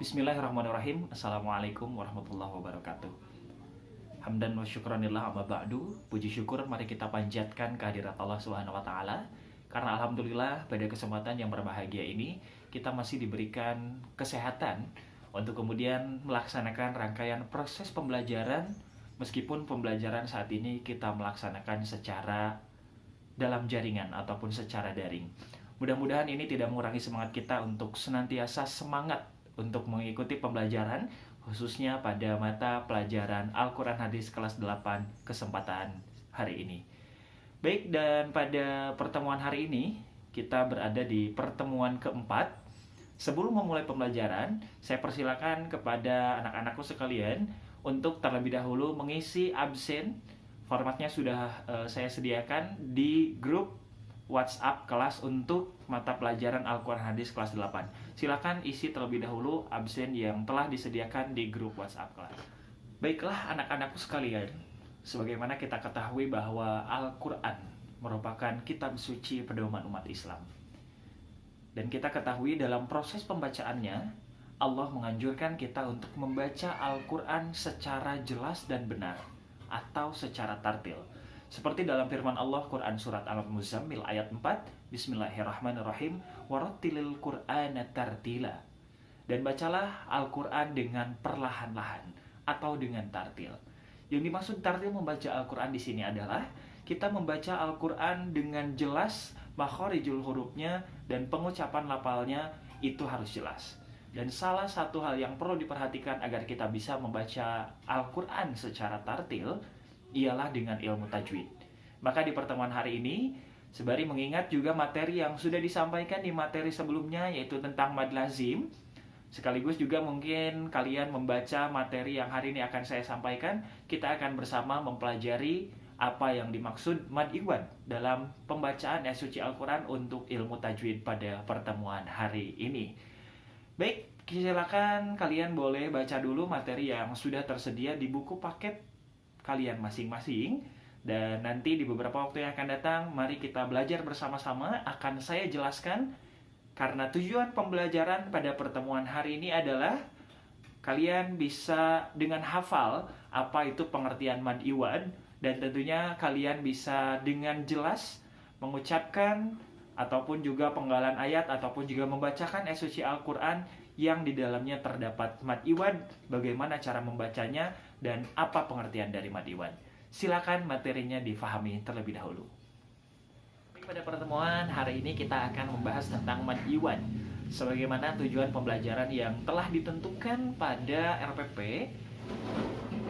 Bismillahirrahmanirrahim. Assalamualaikum warahmatullahi wabarakatuh. Hamdan wa syukranillah amma ba'du. Puji syukur mari kita panjatkan kehadirat Allah Subhanahu wa taala. Karena alhamdulillah pada kesempatan yang berbahagia ini kita masih diberikan kesehatan untuk kemudian melaksanakan rangkaian proses pembelajaran, meskipun pembelajaran saat ini kita melaksanakan secara dalam jaringan ataupun secara daring. Mudah-mudahan ini tidak mengurangi semangat kita untuk senantiasa semangat untuk mengikuti pembelajaran, khususnya pada mata pelajaran Al-Quran Hadis kelas 8 kesempatan hari ini. Baik, dan pada pertemuan hari ini kita berada di pertemuan keempat. Sebelum memulai pembelajaran, saya persilakan kepada anak-anakku sekalian untuk terlebih dahulu mengisi absen. Formatnya sudah saya sediakan di grup WhatsApp kelas untuk mata pelajaran Al-Quran Hadis kelas 8. Silakan isi terlebih dahulu absen yang telah disediakan di grup WhatsApp kelas. Baiklah anak-anakku sekalian, sebagaimana kita ketahui bahwa Al-Quran merupakan kitab suci pedoman umat Islam. Dan kita ketahui dalam proses pembacaannya, Allah menganjurkan kita untuk membaca Al-Quran secara jelas dan benar, atau secara tartil. Seperti dalam firman Allah Quran Surat Al-Muzammil ayat 4, Bismillahirrahmanirrahim, warattilil Qur'ana tartila. Dan bacalah Al-Quran dengan perlahan-lahan atau dengan tartil. Yang dimaksud tartil membaca Al-Quran di sini adalah kita membaca Al-Quran dengan jelas, makhorijul hurufnya dan pengucapan lafalnya itu harus jelas. Dan salah satu hal yang perlu diperhatikan agar kita bisa membaca Al-Quran secara tartil ialah dengan ilmu tajwid. Maka di pertemuan hari ini, sembari mengingat juga materi yang sudah disampaikan di materi sebelumnya, yaitu tentang mad lazim, sekaligus juga mungkin kalian membaca materi yang hari ini akan saya sampaikan, kita akan bersama mempelajari apa yang dimaksud mad iwad dalam pembacaan ayat suci Al-Quran untuk ilmu tajwid pada pertemuan hari ini. Baik, silakan kalian boleh baca dulu materi yang sudah tersedia di buku paket kalian masing-masing. Dan nanti di beberapa waktu yang akan datang, mari kita belajar bersama-sama. Akan saya jelaskan, karena tujuan pembelajaran pada pertemuan hari ini adalah kalian bisa dengan hafal apa itu pengertian mad iwad, dan tentunya kalian bisa dengan jelas mengucapkan ataupun juga penggalan ayat ataupun juga membacakan ayat suci Al-Quran yang di dalamnya terdapat mad iwad, bagaimana cara membacanya dan apa pengertian dari mad iwad. Silakan materinya difahami terlebih dahulu. Pada pertemuan hari ini kita akan membahas tentang mad iwad, sebagaimana tujuan pembelajaran yang telah ditentukan pada RPP.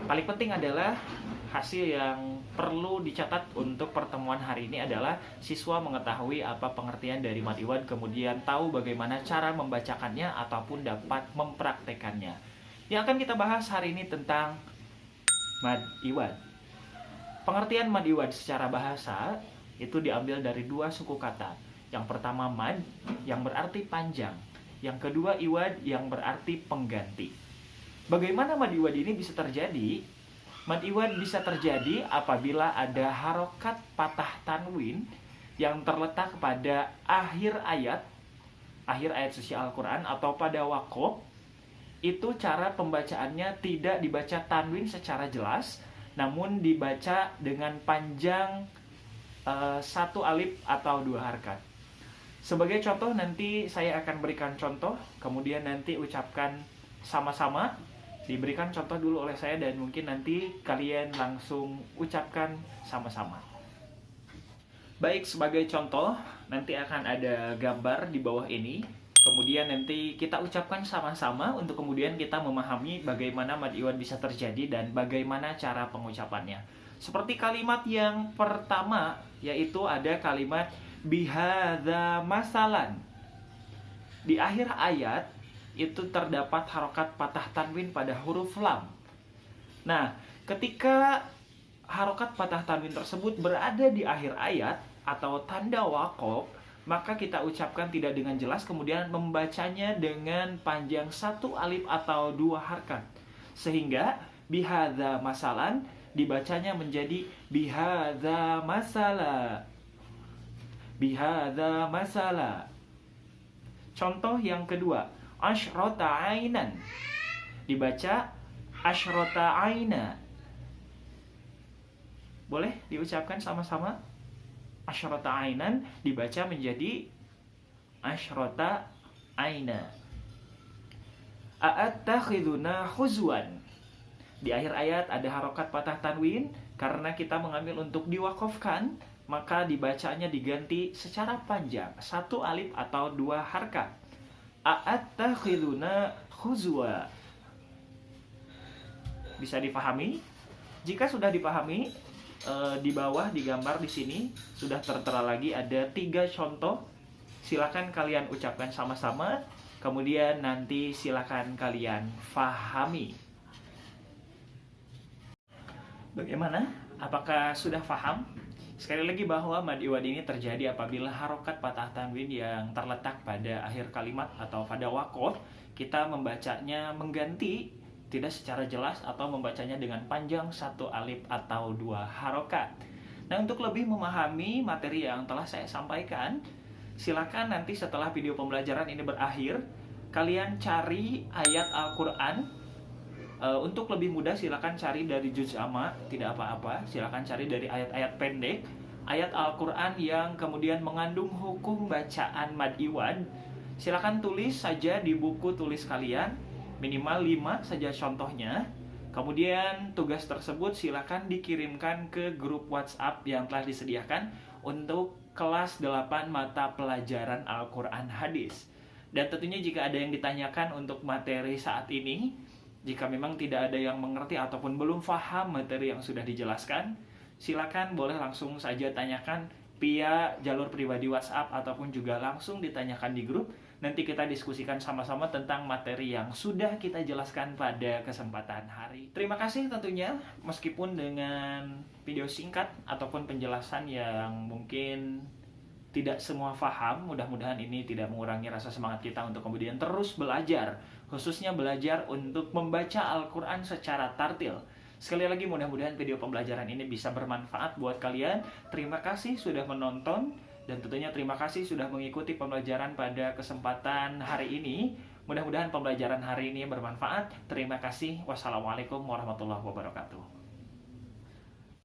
Paling penting adalah hasil yang perlu dicatat untuk pertemuan hari ini adalah siswa mengetahui apa pengertian dari mad iwad, kemudian tahu bagaimana cara membacakannya ataupun dapat mempraktekannya. Yang akan kita bahas hari ini tentang mad iwad. Pengertian mad iwad secara bahasa itu diambil dari dua suku kata. Yang pertama mad, yang berarti panjang. Yang kedua iwad, yang berarti pengganti. Bagaimana mad iwad ini bisa terjadi? Mad iwad bisa terjadi apabila ada harokat patah tanwin yang terletak pada akhir ayat suci Al-Quran atau pada waqaf. Itu cara pembacaannya tidak dibaca tanwin secara jelas, namun dibaca dengan panjang satu alif atau dua harakat. Sebagai contoh nanti saya akan berikan contoh, kemudian nanti ucapkan sama-sama. Diberikan contoh dulu oleh saya dan mungkin nanti kalian langsung ucapkan sama-sama. Baik, sebagai contoh nanti akan ada gambar di bawah ini. Kemudian nanti kita ucapkan sama-sama untuk kemudian kita memahami bagaimana mad iwad bisa terjadi dan bagaimana cara pengucapannya. Seperti kalimat yang pertama, yaitu ada kalimat bihadza masalan. Di akhir ayat itu terdapat harokat patah tanwin pada huruf lam. Nah, ketika harokat patah tanwin tersebut berada di akhir ayat atau tanda waqaf, maka kita ucapkan tidak dengan jelas, kemudian membacanya dengan panjang satu alif atau dua harakat. Sehingga bihadza masalan dibacanya menjadi bihadza masala. Bihadza masala. Contoh yang kedua, asyrota ainan. Dibaca asyrota aina. Boleh diucapkan sama-sama? Asyrota ainan dibaca menjadi asyrota aina. A'attakhiduna khuzwan. Di akhir ayat ada harokat patah tanwin. Karena kita mengambil untuk diwakafkan, maka dibacanya diganti secara panjang, 1 alif atau 2 harkat. A'attakhiduna khuzwa. Bisa dipahami? Jika sudah dipahami, di bawah digambar di sini sudah tertera lagi ada 3 contoh. Silakan kalian ucapkan sama-sama, kemudian nanti silakan kalian fahami. Bagaimana? Apakah sudah paham? Sekali lagi bahwa mad iwad ini terjadi apabila harokat patah tanwin yang terletak pada akhir kalimat atau pada waqaf, kita membacanya mengganti tidak secara jelas atau membacanya dengan panjang 1 alif atau 2 harokat. Nah, untuk lebih memahami materi yang telah saya sampaikan, silakan nanti setelah video pembelajaran ini berakhir, kalian cari ayat Al-Quran. Untuk lebih mudah silakan cari dari juz amma, tidak apa-apa. Silakan cari dari ayat-ayat pendek, ayat Al-Quran yang kemudian mengandung hukum bacaan mad iwad. Silakan tulis saja di buku tulis kalian, minimal 5 saja contohnya. Kemudian tugas tersebut silakan dikirimkan ke grup WhatsApp yang telah disediakan untuk kelas 8 mata pelajaran Al-Quran Hadis. Dan tentunya jika ada yang ditanyakan untuk materi saat ini, jika memang tidak ada yang mengerti ataupun belum paham materi yang sudah dijelaskan, silakan boleh langsung saja tanyakan via jalur pribadi WhatsApp ataupun juga langsung ditanyakan di grup. Nanti kita diskusikan sama-sama tentang materi yang sudah kita jelaskan pada kesempatan hari. Terima kasih tentunya, meskipun dengan video singkat ataupun penjelasan yang mungkin tidak semua paham, mudah-mudahan ini tidak mengurangi rasa semangat kita untuk kemudian terus belajar, khususnya belajar untuk membaca Al-Quran secara tartil. Sekali lagi mudah-mudahan video pembelajaran ini bisa bermanfaat buat kalian. Terima kasih sudah menonton. Dan tentunya terima kasih sudah mengikuti pembelajaran pada kesempatan hari ini. Mudah-mudahan pembelajaran hari ini bermanfaat. Terima kasih. Wassalamualaikum warahmatullahi wabarakatuh.